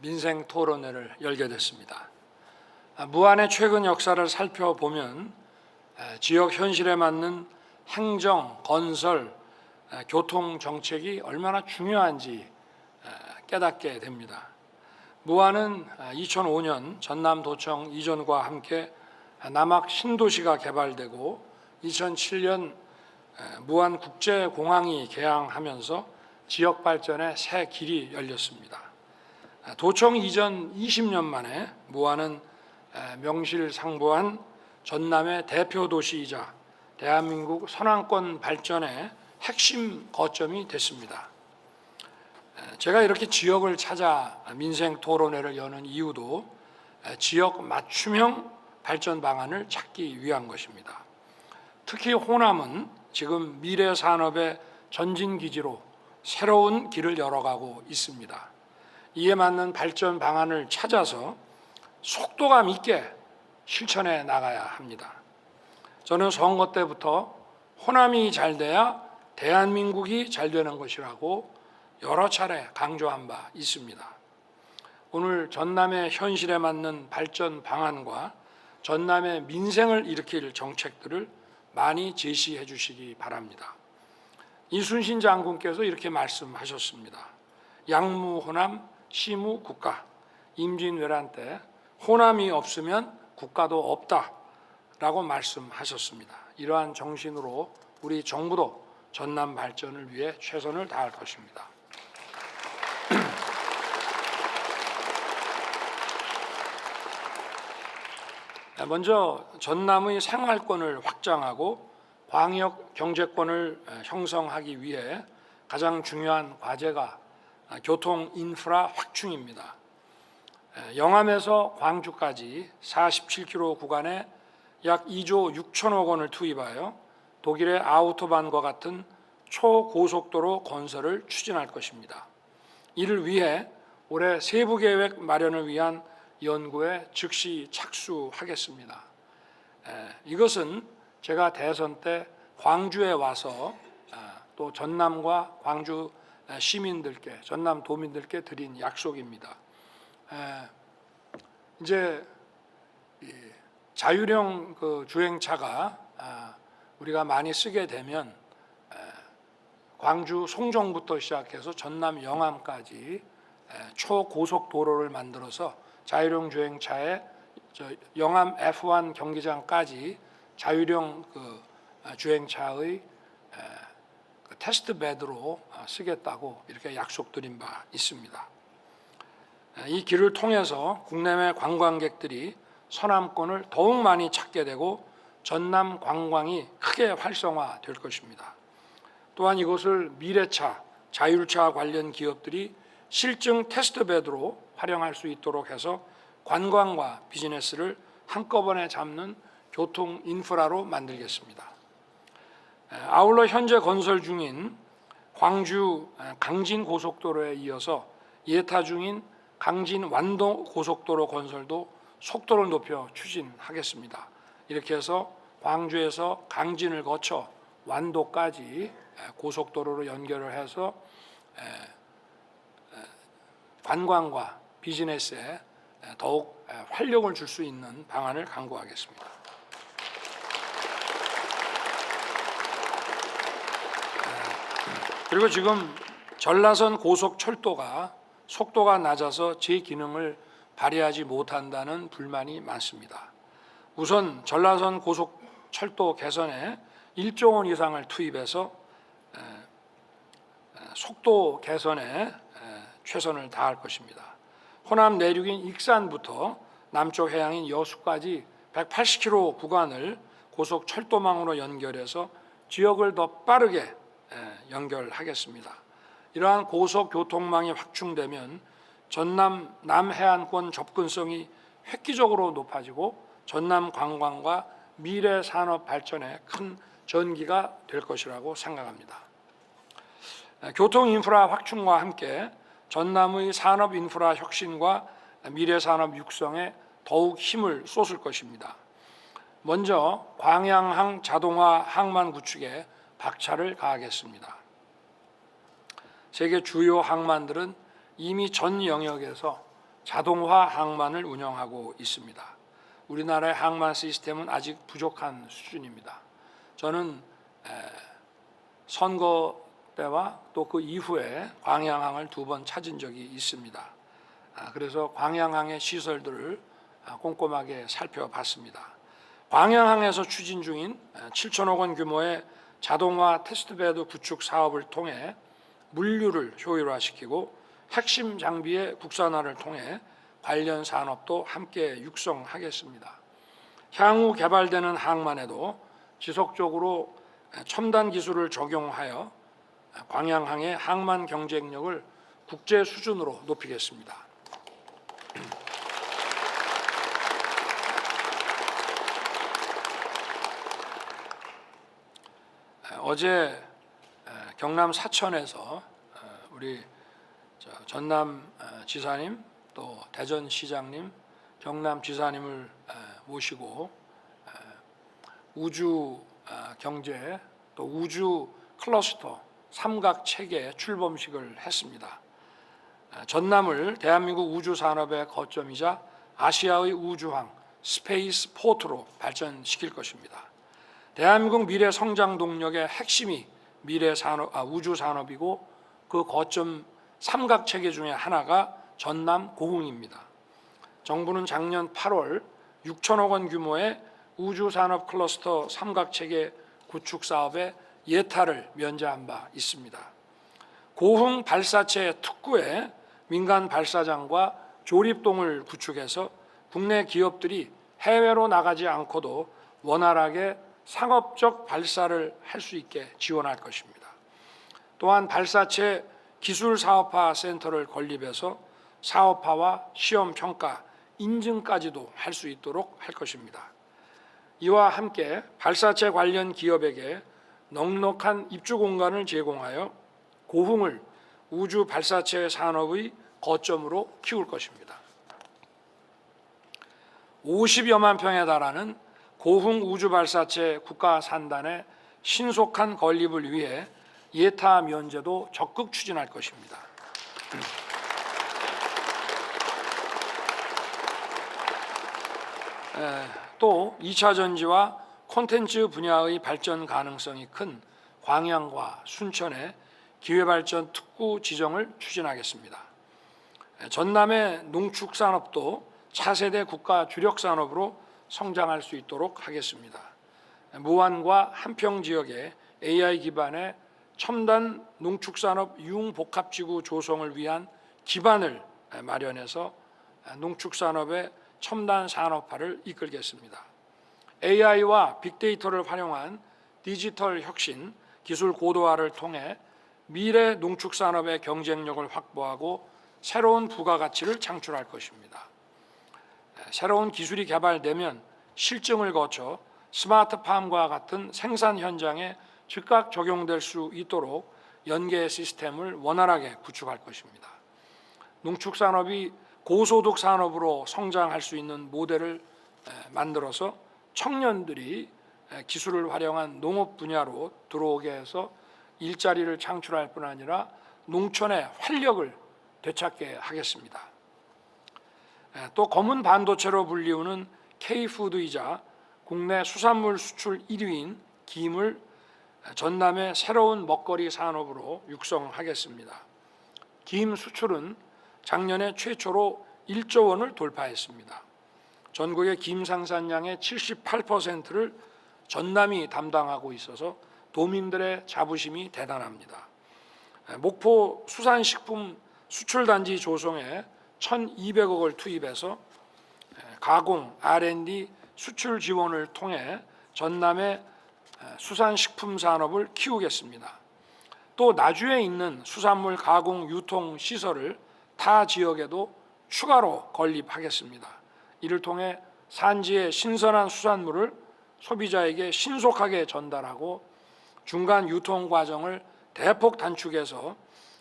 민생 토론회를 열게 됐습니다. 무안의 최근 역사를 살펴보면 지역 현실에 맞는 행정, 건설, 교통 정책이 얼마나 중요한지 깨닫게 됩니다. 무안은 2005년 전남도청 이전과 함께 남학 신도시가 개발되고 2007년 무안국제공항이 개항하면서 지역 발전의 새 길이 열렸습니다. 도청 이전 20년 만에 무안은 명실상부한 전남의 대표 도시이자 대한민국 선왕권 발전의 핵심 거점이 됐습니다. 제가 이렇게 지역을 찾아 민생 토론회를 여는 이유도 지역 맞춤형 발전 방안을 찾기 위한 것입니다. 특히 호남은 지금 미래 산업의 전진 기지로 새로운 길을 열어가고 있습니다. 이에 맞는 발전 방안을 찾아서 속도감 있게 실천해 나가야 합니다. 저는 선거 때부터 호남이 잘 돼야 대한민국이 잘 되는 것이라고 여러 차례 강조한 바 있습니다. 오늘 전남의 현실에 맞는 발전 방안과 전남의 민생을 일으킬 정책들을 많이 제시해 주시기 바랍니다. 이순신 장군께서 이렇게 말씀하셨습니다. 양무 호남 시무 국가. 임진왜란 때 호남이 없으면 국가도 없다라고 말씀하셨습니다. 이러한 정신으로 우리 정부도 전남 발전을 위해 최선을 다할 것입니다. 먼저 전남의 생활권을 확장하고 광역 경제권을 형성하기 위해 가장 중요한 과제가 교통 인프라 확충입니다. 영암에서 광주까지 47km 구간에 약 2조 6천억 원을 투입하여 독일의 아우토반과 같은 초고속도로 건설을 추진할 것입니다. 이를 위해 올해 세부계획 마련을 위한 연구에 즉시 착수하겠습니다. 이것은 제가 대선 때 광주에 와서 또 전남과 광주 시민들께, 전남 도민들께 드린 약속입니다. 이제 자율형 주행차가 우리가 많이 쓰게 되면 광주 송정부터 시작해서 전남 영암까지 초고속도로를 만들어서 자율형 주행차에 영암 F1 경기장까지 자율형 주행차의 테스트 베드로 쓰겠다고 이렇게 약속드린 바 있습니다. 이 길을 통해서 국내외 관광객들이 서남권을 더욱 많이 찾게 되고 전남 관광이 크게 활성화될 것입니다. 또한 이곳을 미래차, 자율차 관련 기업들이 실증 테스트베드로 활용할 수 있도록 해서 관광과 비즈니스를 한꺼번에 잡는 교통 인프라로 만들겠습니다. 아울러 현재 건설 중인 광주 강진 고속도로에 이어서 예타 중인 강진 완도 고속도로 건설도 속도를 높여 추진하겠습니다. 이렇게 해서 광주에서 강진을 거쳐 완도까지 고속도로로 연결을 해서 관광과 비즈니스에 더욱 활력을 줄 수 있는 방안을 강구하겠습니다. 그리고 지금 전라선 고속철도가 속도가 낮아서 제 기능을 발휘하지 못한다는 불만이 많습니다. 우선 전라선 고속철도 개선에 1조 원 이상을 투입해서 속도 개선에 최선을 다할 것입니다. 호남 내륙인 익산부터 남쪽 해양인 여수까지 180km 구간을 고속철도망으로 연결해서 지역을 더 빠르게 연결하겠습니다. 이러한 고속교통망이 확충되면 전남 남해안권 접근성이 획기적으로 높아지고 전남 관광과 미래 산업 발전에 큰 전기가 될 것이라고 생각합니다. 교통 인프라 확충과 함께 전남의 산업 인프라 혁신과 미래 산업 육성에 더욱 힘을 쏟을 것입니다. 먼저 광양항 자동화 항만 구축에 박차를 가하겠습니다. 세계 주요 항만들은 이미 전 영역에서 자동화 항만을 운영하고 있습니다. 우리나라의 항만 시스템은 아직 부족한 수준입니다. 저는 선거 때와 또 그 이후에 광양항을 2번 찾은 적이 있습니다. 그래서 광양항의 시설들을 꼼꼼하게 살펴봤습니다. 광양항에서 추진 중인 7천억 원 규모의 자동화 테스트베드 구축 사업을 통해 물류를 효율화시키고 핵심 장비의 국산화를 통해 관련 산업도 함께 육성하겠습니다. 향후 개발되는 항만에도 지속적으로 첨단 기술을 적용하여 광양항의 항만 경쟁력을 국제 수준으로 높이겠습니다. 어제 경남 사천에서 우리 전남 지사님 또 대전시장님, 경남지사님을 모시고 우주 경제 또 우주 클러스터 삼각체계 출범식을 했습니다. 전남을 대한민국 우주 산업의 거점이자 아시아의 우주항 스페이스 포트로 발전시킬 것입니다. 대한민국 미래 성장 동력의 핵심이 우주 산업이고 그 거점 삼각체계 중에 하나가 전남 고흥입니다. 정부는 작년 8월 6천억 원 규모의 우주산업 클러스터 삼각체계 구축 사업에 예타를 면제한 바 있습니다. 고흥 발사체 특구에 민간 발사장과 조립동을 구축해서 국내 기업들이 해외로 나가지 않고도 원활하게 상업적 발사를 할 수 있게 지원할 것입니다. 또한 발사체 기술사업화 센터를 건립해서 사업화와 시험평가, 인증까지도 할 수 있도록 할 것입니다. 이와 함께 발사체 관련 기업에게 넉넉한 입주 공간을 제공하여 고흥을 우주 발사체 산업의 거점으로 키울 것입니다. 50여만 평에 달하는 고흥 우주 발사체 국가 산단의 신속한 건립을 위해 예타 면제도 적극 추진할 것입니다. 또 2차 전지와 콘텐츠 분야의 발전 가능성이 큰 광양과 순천의 기회발전 특구 지정을 추진하겠습니다. 전남의 농축산업도 차세대 국가 주력 산업으로 성장할 수 있도록 하겠습니다. 무안과 한평 지역에 AI 기반의 첨단 농축산업 융복합지구 조성을 위한 기반을 마련해서 농축산업의 첨단 산업화를 이끌겠습니다. AI와 빅데이터를 활용한 디지털 혁신, 기술 고도화를 통해 미래 농축산업의 경쟁력을 확보하고 새로운 부가가치를 창출할 것입니다. 새로운 기술이 개발되면 실증을 거쳐 스마트팜과 같은 생산 현장에 즉각 적용될 수 있도록 연계 시스템을 원활하게 구축할 것입니다. 농축산업이 고소득 산업으로 성장할 수 있는 모델을 만들어서 청년들이 기술을 활용한 농업 분야로 들어오게 해서 일자리를 창출할 뿐 아니라 농촌의 활력을 되찾게 하겠습니다. 또 검은 반도체로 불리우는 K푸드이자 국내 수산물 수출 1위인 김을 전남의 새로운 먹거리 산업으로 육성하겠습니다. 김 수출은 작년에 최초로 1조 원을 돌파했습니다. 전국의 김 생산량의 78%를 전남이 담당하고 있어서 도민들의 자부심이 대단합니다. 목포 수산식품 수출단지 조성에 1,200억을 투입해서 가공, R&D, 수출 지원을 통해 전남의 수산식품 산업을 키우겠습니다. 또 나주에 있는 수산물 가공 유통 시설을 타 지역에도 추가로 건립하겠습니다. 이를 통해 산지의 신선한 수산물을 소비자에게 신속하게 전달하고 중간 유통 과정을 대폭 단축해서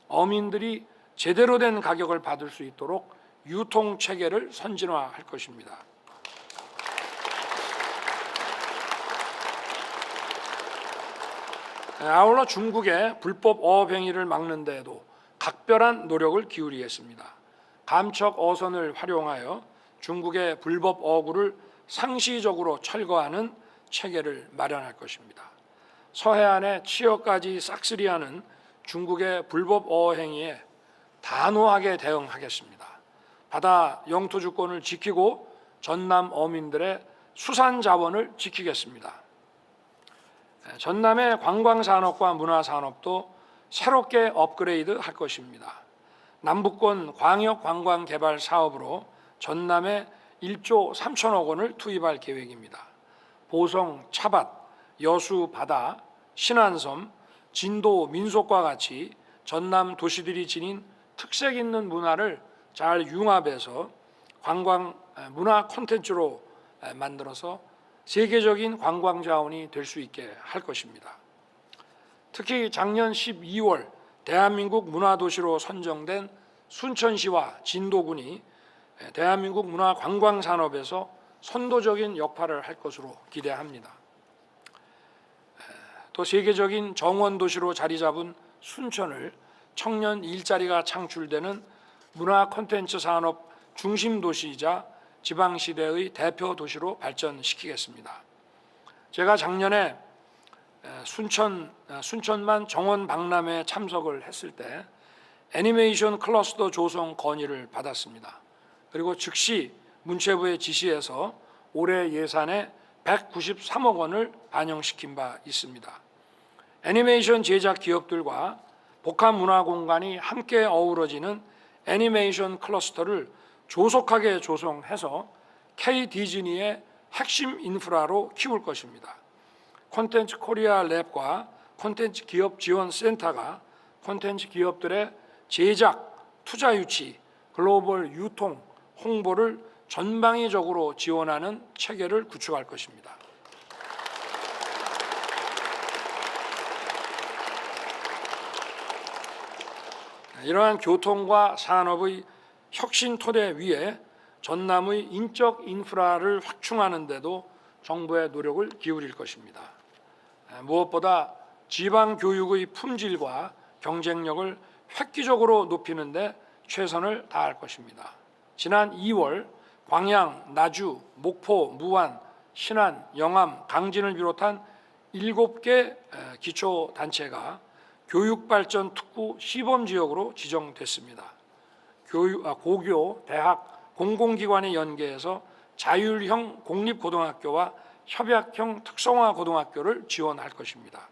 어민들이 제대로 된 가격을 받을 수 있도록 유통 체계를 선진화할 것입니다. 아울러 중국의 불법 어업 행위를 막는 데에도 각별한 노력을 기울이겠습니다. 감척 어선을 활용하여 중국의 불법 어구를 상시적으로 철거하는 체계를 마련할 것입니다. 서해안의 치어까지 싹쓸이하는 중국의 불법 어업 행위에 단호하게 대응하겠습니다. 바다 영토 주권을 지키고 전남 어민들의 수산 자원을 지키겠습니다. 전남의 관광산업과 문화산업도 새롭게 업그레이드 할 것입니다. 남북권 광역관광개발 사업으로 전남에 1조 3천억 원을 투입할 계획입니다. 보성, 차밭, 여수 바다, 신안섬, 진도 민속과 같이 전남 도시들이 지닌 특색 있는 문화를 잘 융합해서 관광 문화 콘텐츠로 만들어서 세계적인 관광 자원이 될 수 있게 할 것입니다. 특히 작년 12월 대한민국 문화도시로 선정된 순천시와 진도군이 대한민국 문화관광산업에서 선도적인 역할을 할 것으로 기대합니다. 또 세계적인 정원도시로 자리 잡은 순천을 청년 일자리가 창출되는 문화 콘텐츠 산업 중심 도시이자 지방시대의 대표 도시로 발전시키겠습니다. 제가 작년에 순천만 정원 박람회에 참석을 했을 때 애니메이션 클러스터 조성 건의를 받았습니다. 그리고 즉시 문체부의 지시에서 올해 예산에 193억 원을 반영시킨 바 있습니다. 애니메이션 제작 기업들과 복합문화공간이 함께 어우러지는 애니메이션 클러스터를 조속하게 조성해서 K-디즈니의 핵심 인프라로 키울 것입니다. 콘텐츠 코리아 랩과 콘텐츠 기업 지원 센터가 콘텐츠 기업들의 제작, 투자 유치, 글로벌 유통, 홍보를 전방위적으로 지원하는 체계를 구축할 것입니다. 이러한 교통과 산업의 혁신 토대 위에 전남의 인적 인프라를 확충하는 데도 정부의 노력을 기울일 것입니다. 무엇보다 지방 교육의 품질과 경쟁력을 획기적으로 높이는 데 최선을 다할 것입니다. 지난 2월 광양, 나주, 목포, 무안, 신안, 영암, 강진을 비롯한 7개 기초단체가 교육발전 특구 시범지역으로 지정됐습니다. 고교, 대학, 공공기관에 연계해서 자율형 공립고등학교와 협약형 특성화고등학교를 지원할 것입니다.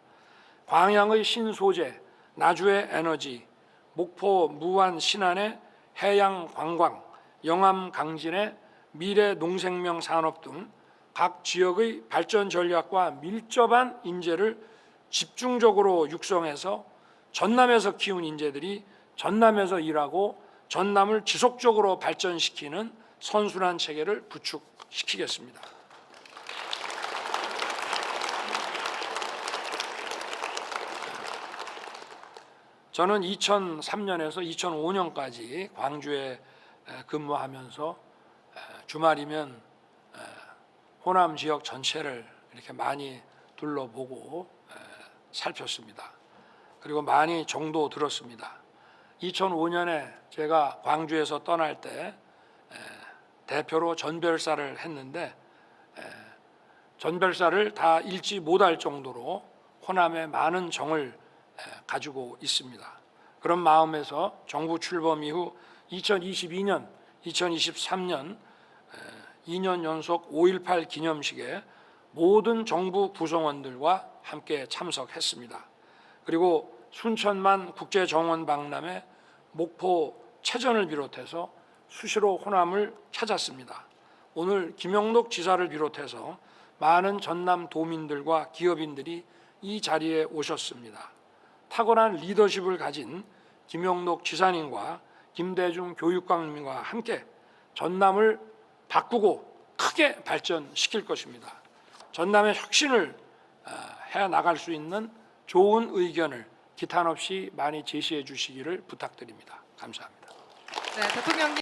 광양의 신소재, 나주의 에너지, 목포, 무안, 신안의 해양관광, 영암, 강진의 미래 농생명 산업 등 각 지역의 발전 전략과 밀접한 인재를 집중적으로 육성해서 전남에서 키운 인재들이 전남에서 일하고 전남을 지속적으로 발전시키는 선순환 체계를 구축시키겠습니다. 저는 2003년에서 2005년까지 광주에 근무하면서 주말이면 호남 지역 전체를 이렇게 많이 둘러보고 살폈습니다. 그리고 많이 정도 들었습니다. 2005년에 제가 광주에서 떠날 때 대표로 전별사를 했는데 전별사를 다 읽지 못할 정도로 호남에 많은 정을 가지고 있습니다. 그런 마음에서 정부 출범 이후 2022년, 2023년 2년 연속 5.18 기념식에 모든 정부 구성원들과 함께 참석했습니다. 그리고 순천만 국제정원 박람회, 목포 체전을 비롯해서 수시로 호남을 찾았습니다. 오늘 김영록 지사를 비롯해서 많은 전남 도민들과 기업인들이 이 자리에 오셨습니다. 탁월한 리더십을 가진 김영록 지사님과 김대중 교육감님과 함께 전남을 바꾸고 크게 발전시킬 것입니다. 전남의 혁신을 해나갈 수 있는 좋은 의견을 기탄 없이 많이 제시해 주시기를 부탁드립니다. 감사합니다. 네, 대통령님.